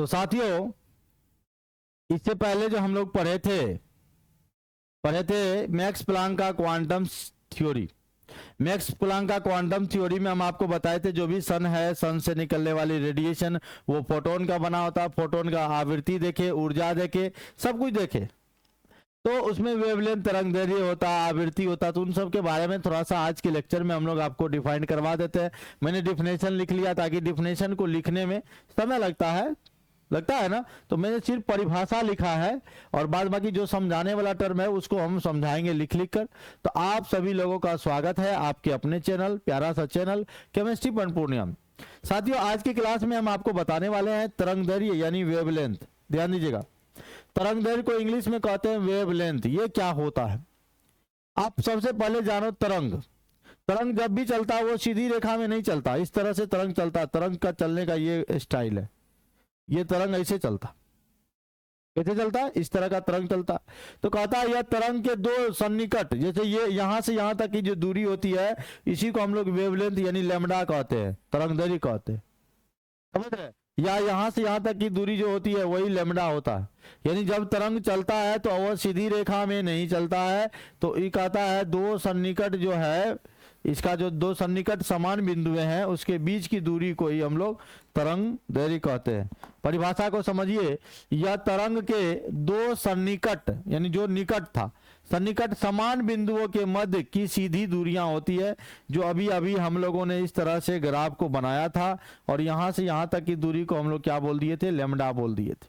तो साथियों, इससे पहले जो हम लोग पढ़े थे मैक्स प्लांक का क्वांटम थ्योरी। मैक्स प्लांक का क्वांटम थ्योरी में हम आपको बताए थे जो भी सन है, सन से निकलने वाली रेडिएशन वो फोटोन का बना होता है। फोटोन का आवृत्ति देखे, ऊर्जा देखे, सब कुछ देखे, तो उसमें वेवलेंथ, तरंग दैर्ध्य होता, आवृत्ति होता, तो उन सब के बारे में थोड़ा सा आज के लेक्चर में हम लोग आपको डिफाइन करवा देते हैं। मैंने डिफिनेशन लिख लिया ताकि डिफिनेशन को लिखने में समय लगता है ना, तो मैंने सिर्फ परिभाषा लिखा है और बाद बाकी जो समझाने वाला टर्म है उसको हम समझाएंगे लिख कर। तो आप सभी लोगों का स्वागत है आपके अपने चैनल, प्यारा सा चैनल केमिस्ट्री पॉइंट पूर्णिया में। साथियों, आज की क्लास में हम आपको बताने वाले हैं तरंग दैर्ध्य यानी वेवलेंथ। ध्यान दीजिएगा, तरंग दैर्ध्य को इंग्लिश में कहते हैं वेवलेंथ। ये क्या होता है आप सबसे पहले जानो। तरंग जब भी चलता है वो सीधी रेखा में नहीं चलता, इस तरह से तरंग चलता है। तरंग का चलने का ये स्टाइल है, ये तरंग ऐसे चलता, कैसे चलता है, इस तरह का तरंग चलता। तो कहता है यह तरंग के दो सन्निकट, जैसे ये यहां से यहां तक की जो दूरी होती है इसी को हम लोग वेवलेंथ यानी लैम्डा कहते हैं, तरंग दैर्ध्य कहते हैं, समझ रहे। या यहां से यहां तक की दूरी जो होती है वही लैम्डा होता है। यानी जब तरंग चलता है तो वह सीधी रेखा में नहीं चलता है, तो ये कहता है दो सन्निकट जो है, इसका जो दो सन्निकट समान बिंदुएं हैं उसके बीच की दूरी को ही हम लोग तरंग दैर्ध्य कहते हैं। परिभाषा को समझिए, यह तरंग के दो सन्निकट यानी जो निकट था, सन्निकट समान बिंदुओं के मध्य की सीधी दूरियां होती है, जो अभी अभी हम लोगों ने इस तरह से ग्राफ को बनाया था और यहां से यहां तक की दूरी को हम लोग क्या बोल दिए थे, लैम्डा बोल दिए थे,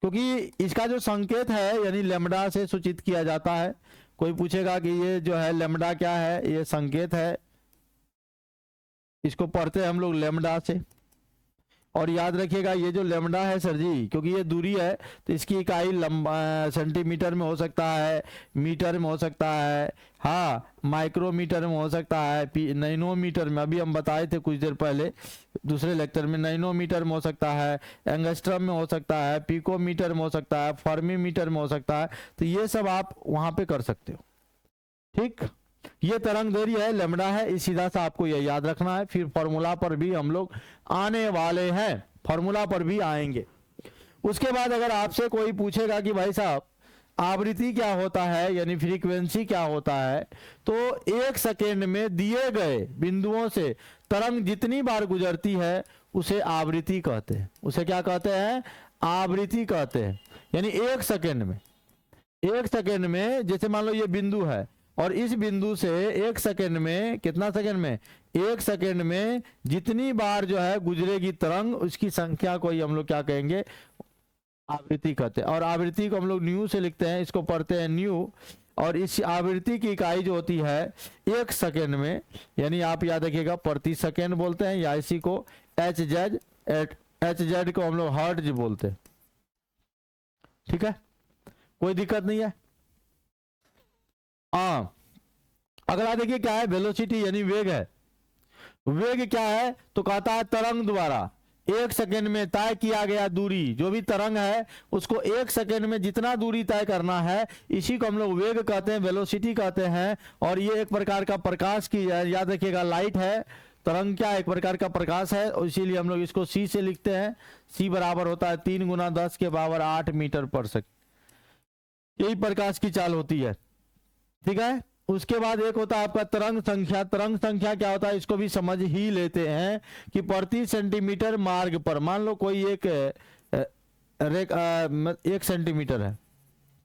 क्योंकि इसका जो संकेत है यानी लैम्डा से सूचित किया जाता है। कोई पूछेगा कि ये जो है लैम्डा क्या है, ये संकेत है, इसको पढ़ते हैं हम लोग लैम्डा से। और याद रखिएगा ये जो लैम्डा है सर जी, क्योंकि ये दूरी है तो इसकी इकाई सेंटीमीटर में हो सकता है, मीटर में हो सकता है, हाँ माइक्रोमीटर में हो सकता है, नैनोमीटर में, अभी हम बताए थे कुछ देर पहले दूसरे लेक्चर में, नैनोमीटर में हो सकता है, एंगस्ट्रम में हो सकता है, पिकोमीटर में हो सकता है, फर्मीमीटर में हो सकता है। तो ये सब आप वहां पे कर सकते हो, ठीक। ये तरंग दैर्ध्य है, लैम्डा है, इस सीधा सा आपको ये याद रखना है। फिर फॉर्मूला पर भी हम लोग आने वाले हैं, फॉर्मूला पर भी आएंगे। उसके बाद अगर आपसे कोई पूछेगा कि भाई साहब आवृत्ति क्या होता है यानी फ्रीक्वेंसी क्या होता है, तो एक सेकेंड में दिए गए बिंदुओं से तरंग जितनी बार गुजरती है उसे आवृत्ति कहते हैं। उसे क्या कहते हैं, आवृत्ति कहते हैं। यानी एक सेकेंड में जैसे मान लो ये बिंदु है और इस बिंदु से एक सेकेंड में, कितना सेकेंड में, एक सेकेंड में जितनी बार जो है गुजरेगी तरंग उसकी संख्या को ही हम लोग क्या कहेंगे, आवृत्ति कहते हैं। और आवृत्ति को हम लोग न्यू से लिखते हैं, इसको पढ़ते हैं न्यू। और इस आवृत्ति की इकाई जो होती है एक सेकेंड में, यानी आप याद रखिएगा प्रति सेकेंड बोलते हैं, या इसी को एच जेड को हम लोग हर्ट्ज बोलते हैं, ठीक है, कोई दिक्कत नहीं है। अगला देखिए क्या है, वेलोसिटी यानी वेग है। वेग क्या है, तो कहता है तरंग द्वारा एक सेकेंड में तय किया गया दूरी, जो भी तरंग है उसको एक सेकेंड में जितना दूरी तय करना है इसी को हम लोग वेग कहते हैं, वेलोसिटी कहते हैं। और ये एक प्रकार का प्रकाश की, याद रखिएगा लाइट है, तरंग क्या एक प्रकार का प्रकाश है, और इसीलिए हम लोग इसको सी से लिखते हैं। सी बराबर होता है 3 × 10⁻8 मीटर पर सेकंड, यही प्रकाश की चाल होती है, ठीक है। उसके बाद एक होता है आपका तरंग संख्या। तरंग संख्या क्या होता है इसको भी समझ ही लेते हैं कि प्रति सेंटीमीटर मार्ग पर, मान लो कोई एक सेंटीमीटर है,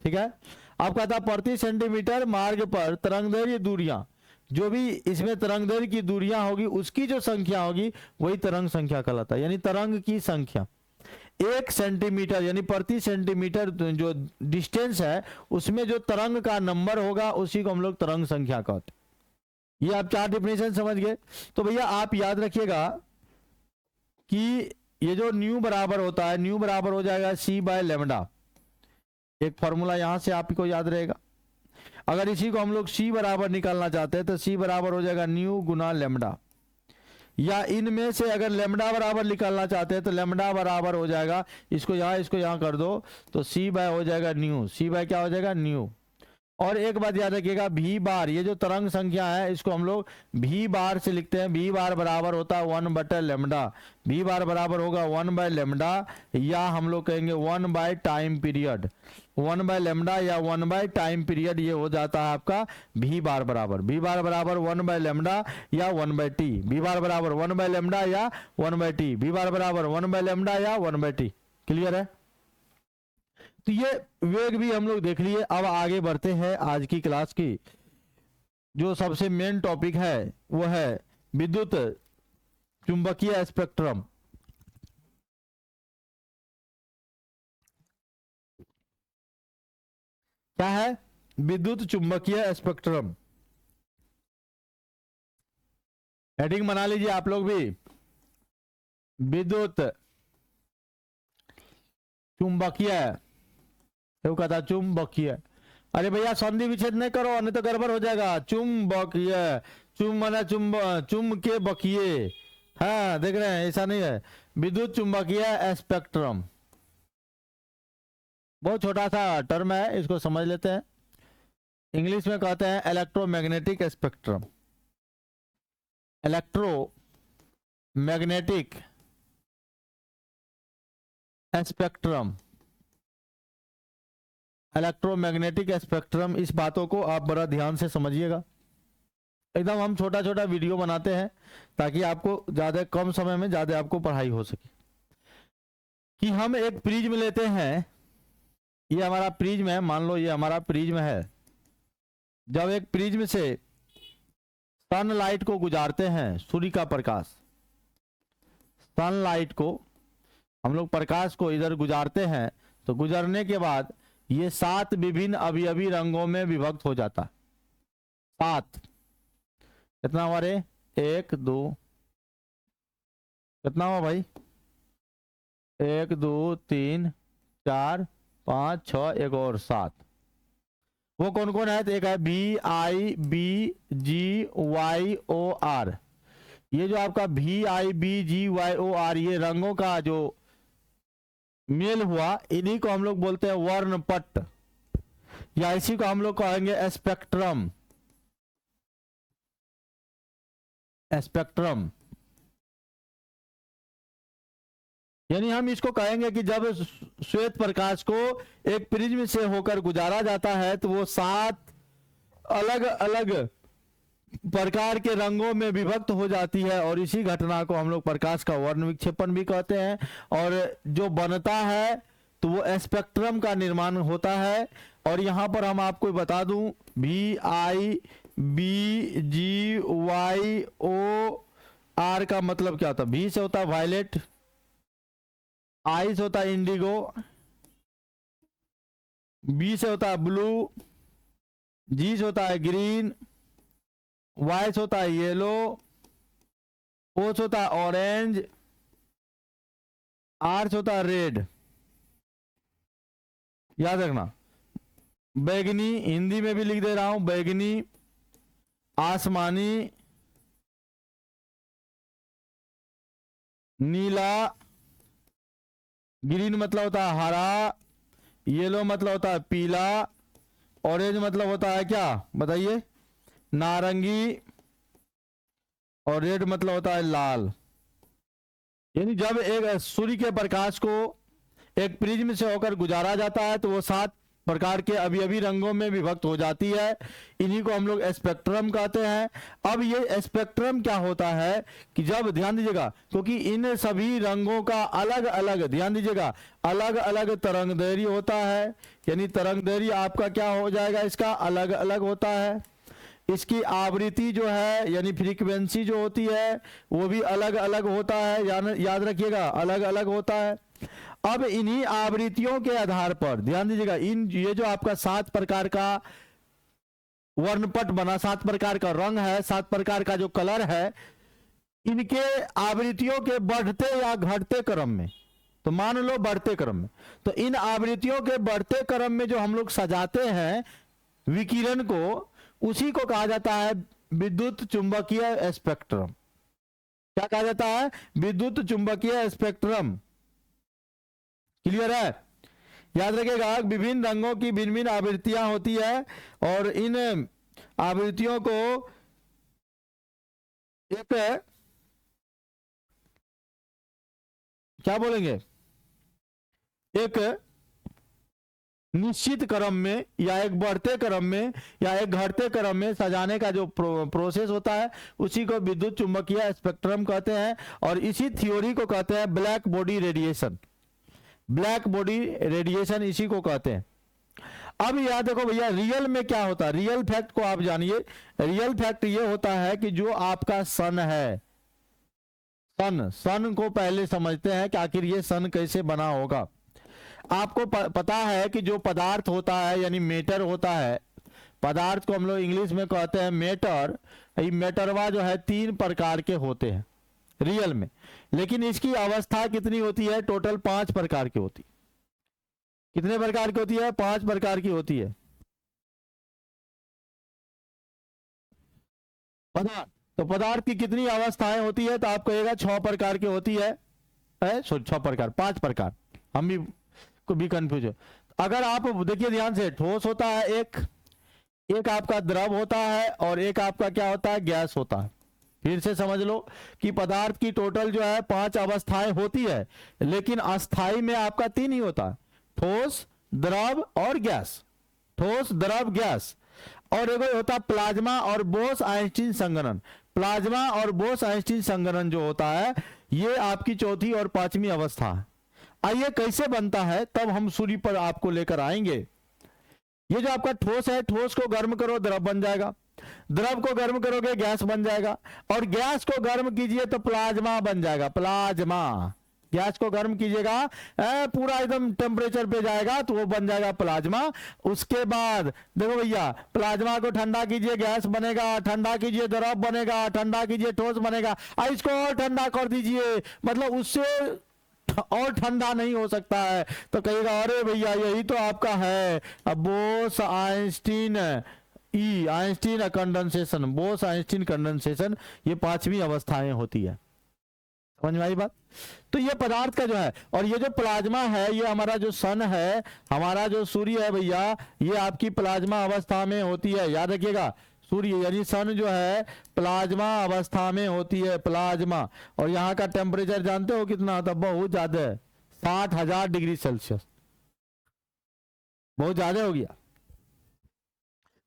ठीक है, आप कहता है प्रति सेंटीमीटर मार्ग पर तरंग दैर्ध्य दूरियां, जो भी इसमें तरंग दैर्ध्य की दूरियां होगी उसकी जो संख्या होगी वही तरंग संख्या कहलाता है। यानी तरंग की संख्या एक सेंटीमीटर यानी प्रति सेंटीमीटर जो डिस्टेंस है उसमें जो तरंग का नंबर होगा उसी को हम लोग तरंग संख्या कहते हैं। ये आप 4 डिफिनेशन समझ गए। तो भैया आप याद रखिएगा कि ये जो न्यू बराबर होता है, न्यू बराबर हो जाएगा c/λ। एक फॉर्मूला यहां से आपको याद रहेगा। अगर इसी को हम लोग c बराबर निकालना चाहते हैं तो c बराबर हो जाएगा न्यू × λ। या इनमें से अगर लैम्डा बराबर निकालना चाहते हैं तो लैम्डा बराबर हो जाएगा, इसको यहां कर दो तो c/, हो जाएगा न्यू। c/ क्या हो जाएगा, न्यू। और एक बात याद रखिएगा, भी बार, ये जो तरंग संख्या है इसको हम लोग भी बार से लिखते हैं। भी बार बराबर होता है 1/λ। भी बार बराबर होगा 1/λ, या हम लोग कहेंगे 1/टाइम पीरियड। 1/λ या 1/टाइम पीरियड, ये हो जाता है आपका भी बार बराबर। भी बार बराबर 1/λ या 1/t। भी बार बराबर 1/λ या 1/t। भी बार बराबर 1/λ या 1/t। क्लियर है? तो ये वेग भी हम लोग देख लिए। अब आगे बढ़ते हैं आज की क्लास की जो सबसे मेन टॉपिक है, वो है विद्युत चुंबकीय स्पेक्ट्रम। क्या है? विद्युत चुंबकीय स्पेक्ट्रम। हेडिंग बना लीजिए आप लोग भी, विद्युत चुंबकीय। वो कहता चुंबकीय, अरे भैया संधि विच्छेद नहीं करो, नहीं तो गड़बड़ हो जाएगा। चुंबकीय, चुम माना चुम के बकिए। हाँ देख रहे हैं, ऐसा नहीं है। विद्युत चुंबकीय स्पेक्ट्रम बहुत छोटा सा टर्म है, इसको समझ लेते हैं। इंग्लिश में कहते हैं electromagnetic spectrum. Electromagnetic spectrum, electromagnetic spectrum. इस बातों को आप बड़ा ध्यान से समझिएगा। एकदम हम छोटा छोटा वीडियो बनाते हैं ताकि आपको ज्यादा कम समय में ज्यादा आपको पढ़ाई हो सके। कि हम एक प्रिज्म लेते हैं, ये हमारा प्रिज्म है, मान लो ये हमारा प्रिज्म है। जब एक प्रिज्म से सनलाइट को गुजारते हैं, सूर्य का प्रकाश, सनलाइट को हम लोग प्रकाश को इधर गुजारते हैं, तो गुजरने के बाद ये 7 विभिन्न अवयवी रंगों में विभक्त हो जाता है। 7 कितना हुआ रे? 1 2 कितना हुआ भाई? 1 2 3 4 5 6, एक और 7। वो कौन कौन है? तो एक है VIBGYOR। ये जो आपका VIBGYOR, ये रंगों का जो मेल हुआ, इन्हीं को हम लोग बोलते हैं वर्णपट, या इसी को हम लोग कहेंगे स्पेक्ट्रम। स्पेक्ट्रम यानी हम इसको कहेंगे कि जब श्वेत प्रकाश को एक प्रिज्म से होकर गुजारा जाता है तो वो 7 अलग अलग प्रकार के रंगों में विभक्त हो जाती है, और इसी घटना को हम लोग प्रकाश का वर्ण विक्षेपण भी कहते हैं। और जो बनता है तो वो स्पेक्ट्रम का निर्माण होता है। और यहां पर हम आपको बता दूं, VIBGYOR का मतलब क्या होता है? V से होता है वायलेट, I से होता है इंडिगो, B से होता है ब्लू, G से होता है ग्रीन, Y से होता है येलो, O से होता है ऑरेंज, R से होता है रेड। याद रखना, बैगनी, हिंदी में भी लिख दे रहा हूं, बैगनी, आसमानी, नीला, ग्रीन मतलब होता है हरा, येलो मतलब होता है पीला, ऑरेंज मतलब होता है क्या बताइए? नारंगी, और रेड मतलब होता है लाल। यानी जब एक सूर्य के प्रकाश को एक प्रिज्म से होकर गुजारा जाता है तो वो 7 प्रकार के अवयवी रंगों में विभक्त हो जाती है। इन्हीं को हम लोग स्पेक्ट्रम कहते हैं। अब ये स्पेक्ट्रम क्या होता है कि जब, ध्यान दीजिएगा, क्योंकि इन सभी रंगों का अलग अलग, ध्यान दीजिएगा, अलग अलग तरंगदैर्घ्य होता है। यानी तरंगदैर्घ्य आपका क्या हो जाएगा? इसका अलग अलग होता है। इसकी आवृत्ति जो है यानी फ्रीक्वेंसी जो होती है वो भी अलग अलग होता है, याद रखिएगा, अलग अलग होता है। अब इन्हीं आवृत्तियों के आधार पर ध्यान दीजिएगा, ये जो आपका 7 प्रकार का वर्णपट बना, 7 प्रकार का रंग है, 7 प्रकार का जो कलर है, इनके आवृत्तियों के बढ़ते या घटते क्रम में, तो मान लो बढ़ते क्रम में, तो इन आवृत्तियों के बढ़ते क्रम में जो हम लोग सजाते हैं विकिरण को, उसी को कहा जाता है विद्युत चुंबकीय स्पेक्ट्रम। क्या कहा जाता है? विद्युत चुंबकीय स्पेक्ट्रम। क्लियर है? याद रखिएगा विभिन्न रंगों की भिन्न भिन्न आवृत्तियां होती है और इन आवृत्तियों को एक क्या बोलेंगे, एक निश्चित क्रम में या एक बढ़ते क्रम में या एक घटते क्रम में सजाने का जो प्रोसेस होता है उसी को विद्युत चुंबकीय स्पेक्ट्रम कहते हैं और इसी थ्योरी को कहते हैं black body radiation. Black body radiation इसी को कहते हैं। अब याद देखो भैया रियल में क्या होता है, रियल फैक्ट को आप जानिए। रियल फैक्ट ये होता है कि जो आपका सन है, सन को पहले समझते हैं कि आखिर ये सन कैसे बना होगा। आपको पता है कि जो पदार्थ होता है यानी मैटर होता है, पदार्थ को हम लोग इंग्लिश में कहते हैं मैटर। ये मैटरवा जो है 3 प्रकार के होते हैं रियल में, लेकिन इसकी अवस्था कितनी होती है, टोटल 5 प्रकार की होती है। कितने प्रकार की होती है, 5 प्रकार की होती है पदार्थ। तो पदार्थ की कितनी अवस्थाएं होती है, तो आप कहिएगा 6 प्रकार की होती है। 6 प्रकार, 5 प्रकार, हम भी को भी कंफ्यूज है। अगर आप देखिए ध्यान से, ठोस होता है एक आपका द्रव होता है और एक आपका क्या होता है, गैस होता है। फिर से समझ लो कि पदार्थ की टोटल जो है 5 अवस्थाएं होती है, लेकिन अस्थाई में आपका 3 ही होता है, ठोस, द्रव और गैस। ठोस, द्रव, गैस। और एक होता है प्लाज्मा और बोस आइंस्टीन संघनन। प्लाज्मा और बोस आइंस्टीन संघनन जो होता है ये आपकी चौथी और 5वीं अवस्था है। आइए कैसे बनता है, तब हम सूर्य पर आपको लेकर आएंगे। ये जो आपका ठोस है, ठोस को गर्म करो द्रव बन जाएगा, द्रव को गर्म करोगे गैस बन जाएगा, और गैस को गर्म कीजिए तो प्लाज्मा बन जाएगा। प्लाज्मा, गैस को गर्म कीजिएगा पूरा एकदम टेम्परेचर पे जाएगा तो वो बन जाएगा प्लाज्मा। उसके बाद देखो भैया, प्लाज्मा को ठंडा कीजिए गैस बनेगा, ठंडा कीजिए द्रव बनेगा, ठंडा कीजिए ठोस बनेगा, इसको और ठंडा कर दीजिए, मतलब उससे और ठंडा नहीं हो सकता है। तो कहिएगा अरे भैया यही तो आपका है Bose Einstein Einstein condensation, Bose Einstein condensation, ये 5वीं अवस्थाएं होती है। समझ में आई बात। तो ये पदार्थ का जो है, और ये जो प्लाज्मा है, ये हमारा जो सन है, हमारा जो सूर्य है भैया, ये आपकी प्लाज्मा अवस्था में होती है। याद रखिएगा, सूर्य यानी सन जो है प्लाज्मा अवस्था में होती है, प्लाज्मा। और यहाँ का टेम्परेचर जानते हो कितना होता है, बहुत ज्यादा है, 60,000 डिग्री सेल्सियस, बहुत ज्यादा हो गया।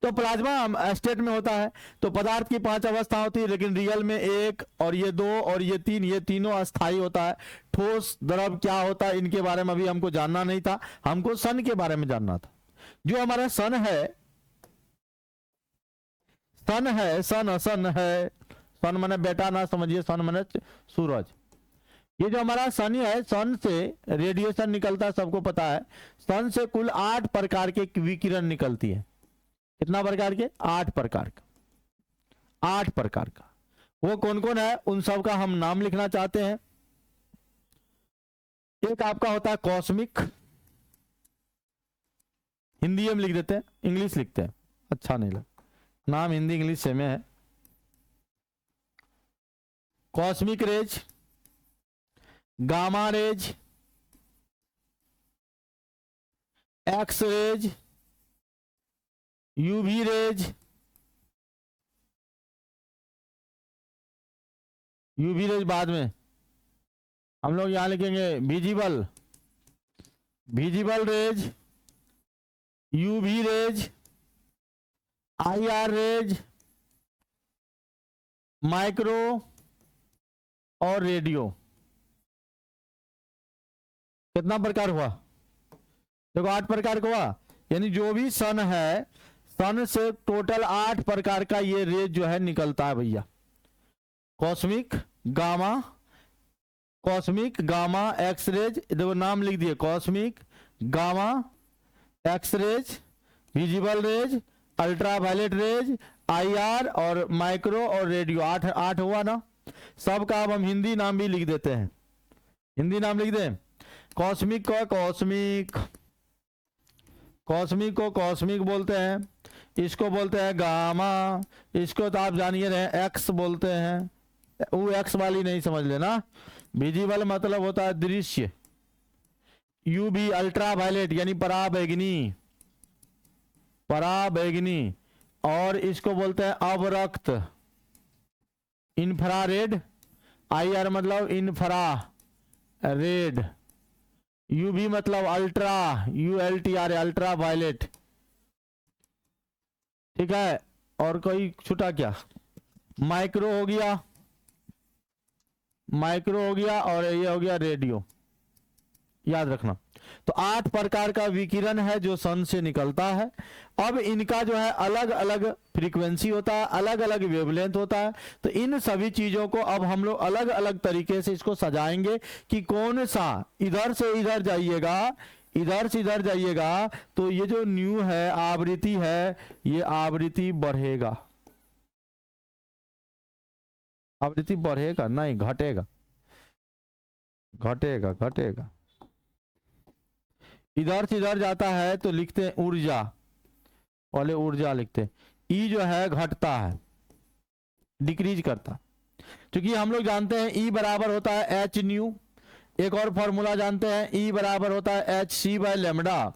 तो प्लाज्मा स्टेट में होता है। तो पदार्थ की 5 अवस्था होती है, लेकिन रियल में 1 और ये 2 और ये 3, ये तीनों अस्थाई होता है। ठोस, द्रव क्या होता है इनके बारे में अभी हमको जानना नहीं था, हमको सन के बारे में जानना था। जो हमारा सन है, सन है, सन है, सन माने बेटा ना समझिए, सन माने सूरज। ये जो हमारा सन है, सन से रेडिएशन निकलता है, सबको पता है। सन से कुल 8 प्रकार के विकिरण निकलती है। कितना प्रकार के, 8 प्रकार का, 8 प्रकार का। वो कौन कौन है, उन सब का हम नाम लिखना चाहते हैं। एक आपका होता है कॉस्मिक, हिंदी में लिख देते हैं, इंग्लिश लिखते हैं, अच्छा नहीं लगा, नाम हिंदी इंग्लिश सेम है। Cosmic rays, gamma rays, X rays, UV rays, UV rays बाद में हम लोग यहां लिखेंगे visible, visible rays, UV rays, IR rays, micro और रेडियो। कितना प्रकार हुआ, देखो 8 प्रकार का हुआ। यानी जो भी सन है, सन से टोटल 8 प्रकार का ये रेज जो है निकलता है भैया। Cosmic, gamma, cosmic, gamma, X rays, देखो नाम लिख दिए, cosmic, gamma, X rays, visible rays, ultraviolet rays, IR और माइक्रो और रेडियो। 8 हुआ ना। सबका अब हम हिंदी नाम भी लिख देते हैं, हिंदी नाम लिख दें। कॉस्मिक को कॉस्मिक, कॉस्मिक को कॉस्मिक बोलते हैं, इसको बोलते हैं गामा, इसको तो आप जानिए रहे एक्स बोलते हैं। वो एक्स वाली नहीं समझ लेना, विजिबल मतलब होता है दृश्य, यूवी अल्ट्रा वायलेट यानी पराबैंगनी, पराबैंगनी, और इसको बोलते हैं अवरक्त, इंफ्रारेड, IR मतलब इंफ्रा रेड, यूवी मतलब अल्ट्रा, ULTRA अल्ट्रा वायलेट, ठीक है। और कोई छूटा क्या? माइक्रो हो गया, माइक्रो हो गया, और ये हो गया रेडियो, याद रखना। तो 8 प्रकार का विकिरण है जो सन से निकलता है। अब इनका जो है अलग अलग फ्रीक्वेंसी होता है, अलग अलग वेवलेंथ होता है। तो इन सभी चीजों को अब हम लोग अलग अलग तरीके से इसको सजाएंगे कि कौन सा इधर से इधर जाइएगा, इधर से इधर जाइएगा तो ये जो न्यू है आवृत्ति है, ये आवृत्ति बढ़ेगा, आवृत्ति बढ़ेगा नहीं घटेगा, घटेगा घटेगा। इधर से इधर जाता है तो लिखते हैं ऊर्जा, पहले ऊर्जा लिखते हैं। ई जो है घटता है, डिक्रीज करता, क्योंकि हम लोग जानते हैं ई बराबर होता है एच न्यू। एक और फॉर्मूला जानते हैं, ई बराबर होता है एच सी बाय लेमडा।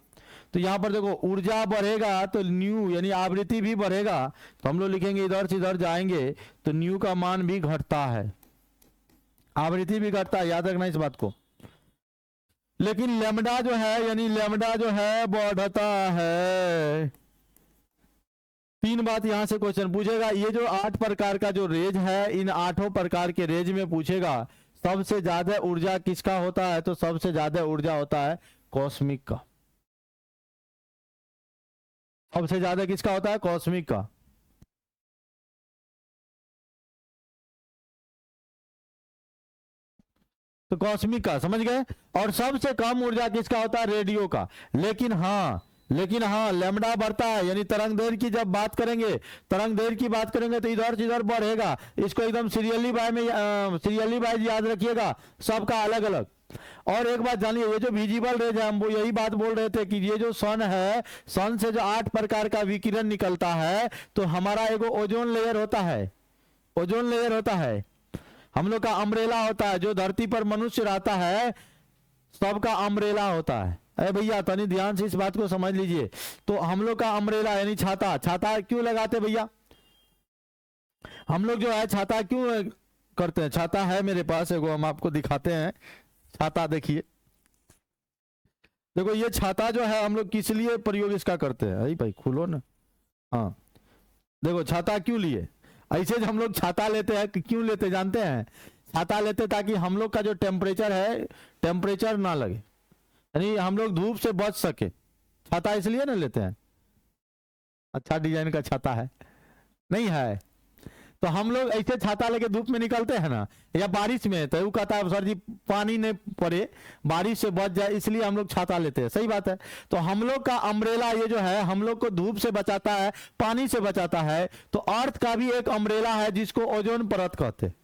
तो यहां पर देखो ऊर्जा बढ़ेगा तो न्यू यानी आवृत्ति भी बढ़ेगा, तो हम लोग लिखेंगे इधर से इधर जाएंगे तो न्यू का मान भी घटता है, आवृत्ति भी घटता है, याद रखना इस बात को। लेकिन लेमडा जो है यानी लेमडा जो है बढ़ता है। 3 बात यहां से क्वेश्चन पूछेगा, ये जो 8 प्रकार का जो रेज है, इन 8 प्रकार के रेज में पूछेगा सबसे ज्यादा ऊर्जा किसका होता है, तो सबसे ज्यादा ऊर्जा होता है कॉस्मिक का। सबसे ज्यादा किसका होता है? कॉस्मिक का। तो कॉस्मिक का समझ गए। और सबसे कम ऊर्जा किसका होता है? रेडियो का। लेकिन हाँ लैम्डा बढ़ता है, यानी तरंग दैर्घ्य की जब बात करेंगे, तरंग दैर्घ्य की बात करेंगे तो इधर से इधर बढ़ेगा। इसको एकदम सीरियली बाय में सीरियली वाइज याद रखिएगा, सबका अलग अलग। और एक बात जानिए, ये जो विजिबल रेज है, हम वो यही बात बोल रहे थे कि ये जो सन है, सन से जो 8 प्रकार का विकिरण निकलता है, तो हमारा एगो ओजोन लेयर होता है, ओजोन लेयर होता है, हम लोग का अम्ब्रेला होता है, जो धरती पर मनुष्य रहता है सबका अम्ब्रेला होता है। अरे भैया तनी ध्यान से इस बात को समझ लीजिए। तो हम लोग का अम्ब्रेला यानी छाता, छाता क्यों लगाते भैया? हम लोग जो है छाता क्यों करते हैं? छाता है मेरे पास एगो, हम आपको दिखाते हैं छाता। देखिए देखो, ये छाता जो है हम लोग किस लिए प्रयोग इसका करते हैं? अरे भाई खुलो ना। हाँ देखो, छाता क्यों लिए? ऐसे हम लोग छाता लेते हैं, क्यों लेते जानते हैं? छाता लेते ताकि हम लोग का जो टेम्परेचर है, टेम्परेचर ना लगे, यानी हम लोग धूप से बच सके, छाता इसलिए ना लेते हैं। अच्छा डिजाइन का छाता है नहीं है? तो हम लोग ऐसे छाता लेके धूप में निकलते हैं ना, या बारिश में, तो वो कहता है सर जी पानी नहीं पड़े, बारिश से बच जाए, इसलिए हम लोग छाता लेते हैं। सही बात है। तो हम लोग का अम्ब्रेला ये जो है हम लोग को धूप से बचाता है, पानी से बचाता है। तो अर्थ का भी एक अम्ब्रेला है जिसको ओजोन परत कहते हैं।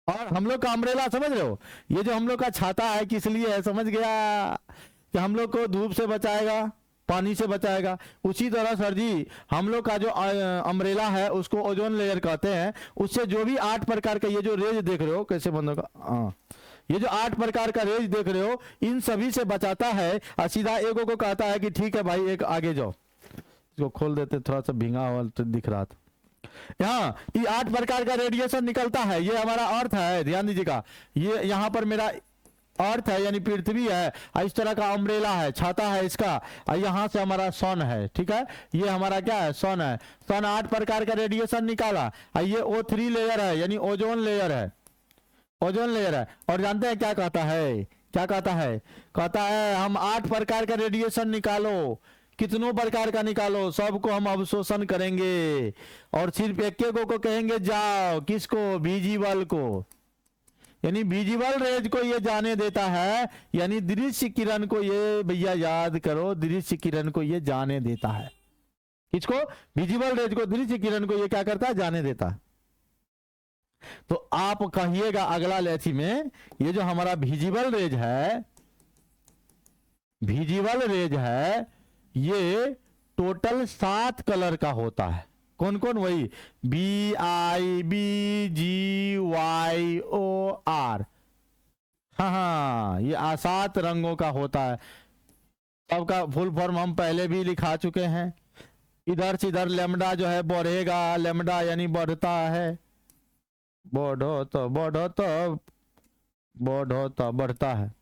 और हम लोग का अम्ब्रेला समझ रहे हो, ये जो हम लोग का छाता है किस लिए है? समझ गया कि हम लोग को धूप से बचाएगा, पानी से बचाएगा। उसी तरह सर जी हम लोग का जो अम्ब्रेला है उसको ओजोन लेयर कहते हैं। उससे जो भी 8 प्रकार का ये जो रेज देख रहे हो, कैसे बंद होगा, हाँ ये जो 8 प्रकार का रेज देख रहे हो, इन सभी से बचाता है। और सीधा एगो को कहता है कि ठीक है भाई एक आगे जाओ। इसको खोल देते, थोड़ा सा भींगा हुआ दिख रहा था। यहाँ ये 8 प्रकार का रेडिएशन निकलता है, ये हमारा अर्थ है, ध्यान दीजिएगा। ये यहाँ पर मेरा अर्थ है यानी पृथ्वी है, इस तरह का अम्ब्रेला है, छाता है इसका, और यहाँ से हमारा सन है। ठीक है, ये हमारा क्या है? सन है। सन 8 प्रकार का रेडिएशन निकाला, और ये O3 लेयर है यानी ओजोन लेयर है, ओजोन लेयर है। और जानते हैं क्या कहता है? क्या कहता है? कहता है हम 8 प्रकार का रेडिएशन निकालो, कितनों प्रकार का निकालो, सबको हम अवशोषण करेंगे, और सिर्फ एक को कहेंगे जाओ। किसको? विजिबल को, यानी विजिबल रेज को ये जाने देता है, यानी दृश्य किरण को ये, भैया याद करो, दृश्य किरण को ये जाने देता है। किसको? विजिबल रेज को, दृश्य किरण को ये क्या करता है? जाने देता है। तो आप कहिएगा अगला लेथी में, ये जो हमारा विजिबल रेज है, विजिबल रेज है, ये टोटल 7 कलर का होता है। कौन कौन? वही BIBGYOR, हाँ हाँ, ये 7 रंगों का होता है। सबका फुल फॉर्म हम पहले भी लिखा चुके हैं। इधर से इधर लेमडा जो है बढ़ेगा, लेमडा यानी बढ़ता है, बढ़ो तो बढ़ता है।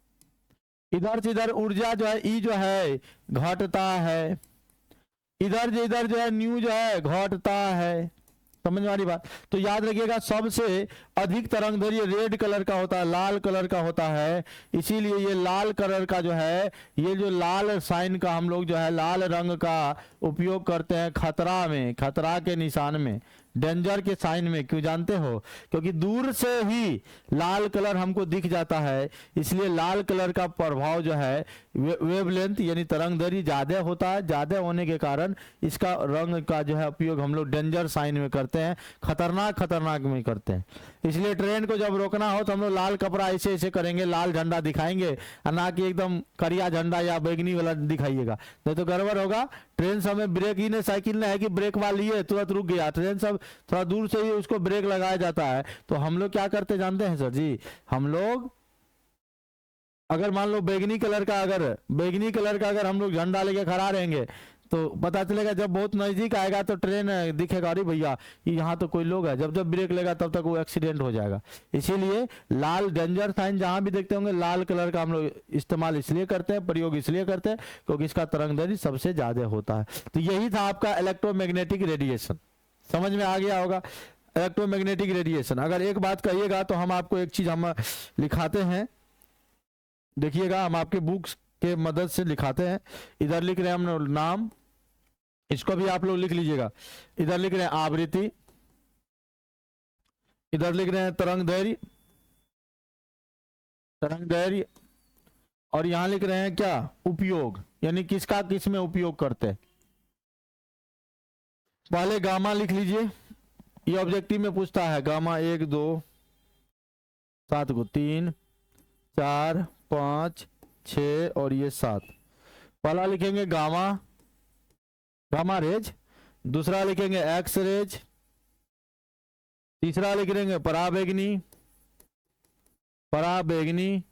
इधर से इधर ऊर्जा जो है ई जो है घटता है, इधर जो है न्यू जो है घटता है। समझ में आ रही बात? तो याद रखिएगा सबसे अधिक तरंगदैर्घ्य रेड कलर का होता है, लाल कलर का होता है। इसीलिए ये लाल कलर का जो है, ये जो लाल साइन का हम लोग जो है लाल रंग का उपयोग करते हैं खतरा में, खतरा के निशान में, डेंजर के साइन में। क्यों जानते हो? क्योंकि दूर से ही लाल कलर हमको दिख जाता है, इसलिए लाल कलर का प्रभाव जो है वेवलेंथ यानी तरंगदैर्घ्य ज्यादा होता है। ज्यादा होने के कारण इसका रंग का जो है उपयोग हम लोग डेंजर साइन में करते हैं, खतरनाक में करते हैं। इसलिए ट्रेन को जब रोकना हो तो हम लोग लाल कपड़ा ऐसे ऐसे करेंगे, लाल झंडा दिखाएंगे, और ना कि एकदम करिया झंडा या बैगनी वाला दिखाइएगा, नहीं तो गड़बड़ होगा। ट्रेन समय ब्रेक ही नहीं, साइकिल नहीं है कि ब्रेक वाला लिए तुरंत रुक गया। ट्रेन सब थोड़ा दूर से ही उसको ब्रेक लगाया जाता है। तो हम लोग क्या करते जानते हैं सर जी? हम लोग अगर मान लो बैगनी कलर का अगर हम लोग झंडा लेके खड़ा रहेंगे तो पता चलेगा जब बहुत नजदीक आएगा तो ट्रेन दिखेगा, अरे भैया यहाँ तो कोई लोग है। जब जब ब्रेक लेगा तब तक वो एक्सीडेंट हो जाएगा। इसीलिए लाल डेंजर साइन जहां भी देखते होंगे लाल कलर का हम लोग इस्तेमाल इसलिए करते हैं, प्रयोग इसलिए करते हैं क्योंकि इसका तरंगदैर्घ्य सबसे ज्यादा होता है। तो यही था आपका इलेक्ट्रोमैग्नेटिक रेडिएशन। समझ में आ गया होगा इलेक्ट्रोमैग्नेटिक रेडिएशन। अगर एक बात कहिएगा तो हम आपको एक चीज हम लिखाते हैं, देखिएगा हम आपके बुक्स के मदद से लिखाते हैं। इधर लिख रहे हैं हम नाम, इसको भी आप लोग लिख लीजिएगा। इधर लिख रहे हैं आवृत्ति, इधर लिख रहे हैं तरंगदैर्घ्य, और यहां लिख रहे हैं क्या? उपयोग, यानी किसका किस में उपयोग करते हैं। पहले गामा लिख लीजिए, ये ऑब्जेक्टिव में पूछता है। गामा 1 2 7 को 3 4 5 6 और ये 7। पहला लिखेंगे गामा रेज, दूसरा लिखेंगे एक्स रेज, तीसरा लिख लेंगे पराबैंगनी,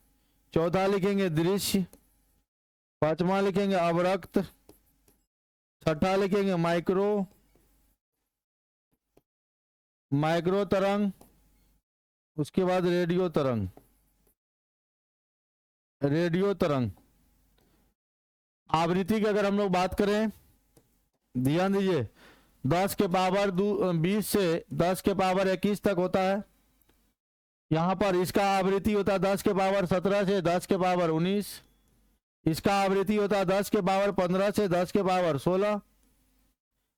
चौथा लिखेंगे दृश्य, पांचवा लिखेंगे अवरक्त, छठा लिखेंगे माइक्रो तरंग, उसके बाद रेडियो तरंग। आवृत्ति की अगर हम लोग बात करें, ध्यान दीजिए, 10 के पावर 20 से 10 के पावर 21 तक होता है। यहां पर इसका आवृत्ति होता है 10 के पावर 17 से 10 के पावर 19। इसका आवृत्ति होता है 10 के पावर 15 से 10 के पावर 16।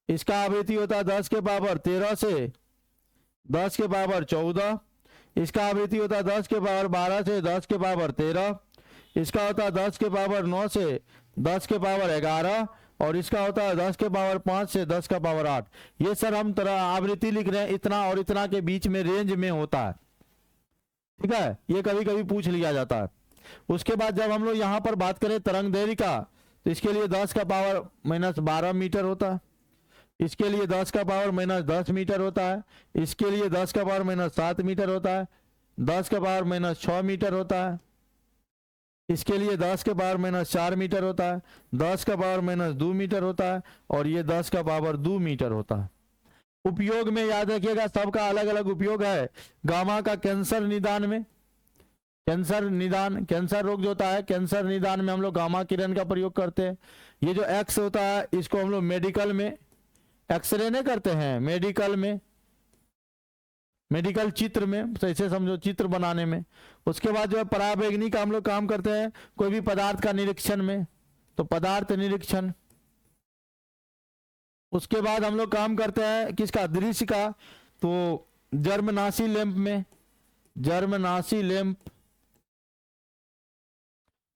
इसका आवृत्ति होता है 10 के पावर 13 से 10 के पावर 14। इसका आवृत्ति होता है 10 के पावर 12 से 10 के पावर 13। इसका होता है 10 के पावर 9 से 10 के पावर 11, और इसका होता है 10 के पावर 5 से 10 का पावर 8। ये सर हम तरह आवृत्ति लिख रहे हैं, इतना और इतना के बीच में रेंज में होता है। ठीक है, ये कभी कभी पूछ लिया जाता है। उसके बाद जब हम लोग यहाँ पर बात करें तरंगदैर्घ्य का, तो इसके लिए 10 का पावर -12 मीटर होता है, इसके लिए 10 का पावर -10 मीटर होता है, इसके लिए 10 का पावर -7 मीटर होता है, 10 का पावर -6 मीटर होता है, इसके लिए 10 के पावर -4 मीटर होता है, 10 का पावर -2 मीटर होता है, और ये 10 का पावर 2 मीटर होता है। उपयोग में याद रखिएगा सबका अलग अलग उपयोग है। गामा का कैंसर निदान में, कैंसर रोग जो होता है, कैंसर निदान में हम लोग गामा किरण का प्रयोग करते हैं। ये जो एक्स होता है इसको हम लोग मेडिकल में, एक्सरे नहीं करते हैं, मेडिकल चित्र में, ऐसे समझो चित्र बनाने में। उसके बाद जो है पराबैंगनी का हम लोग काम करते हैं कोई भी पदार्थ का निरीक्षण में, तो पदार्थ निरीक्षण। उसके बाद हम लोग काम करते हैं किसका? दृश्य का, तो जर्मनासी लैंप।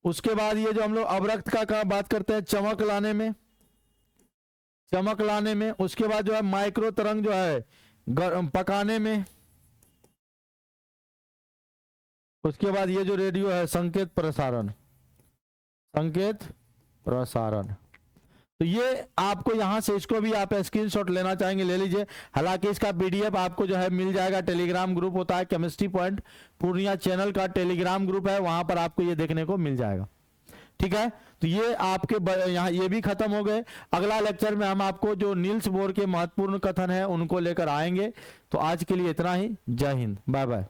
उसके बाद ये जो हम लोग अवरक्त का बात करते हैं चमक लाने में। उसके बाद जो है माइक्रो तरंग जो है पकाने में। उसके बाद ये जो रेडियो है संकेत प्रसारण। तो ये आपको यहाँ से इसको भी आप स्क्रीनशॉट लेना चाहेंगे ले लीजिए। हालांकि इसका पीडीएफ आपको जो है मिल जाएगा, टेलीग्राम ग्रुप होता है केमिस्ट्री पॉइंट पूर्णिया चैनल का टेलीग्राम ग्रुप है, वहां पर आपको ये देखने को मिल जाएगा। ठीक है, तो ये आपके यहाँ ये भी खत्म हो गए। अगला लेक्चर में हम आपको जो नील्स बोर के महत्वपूर्ण कथन है उनको लेकर आएंगे। तो आज के लिए इतना ही। जय हिंद, बाय बाय।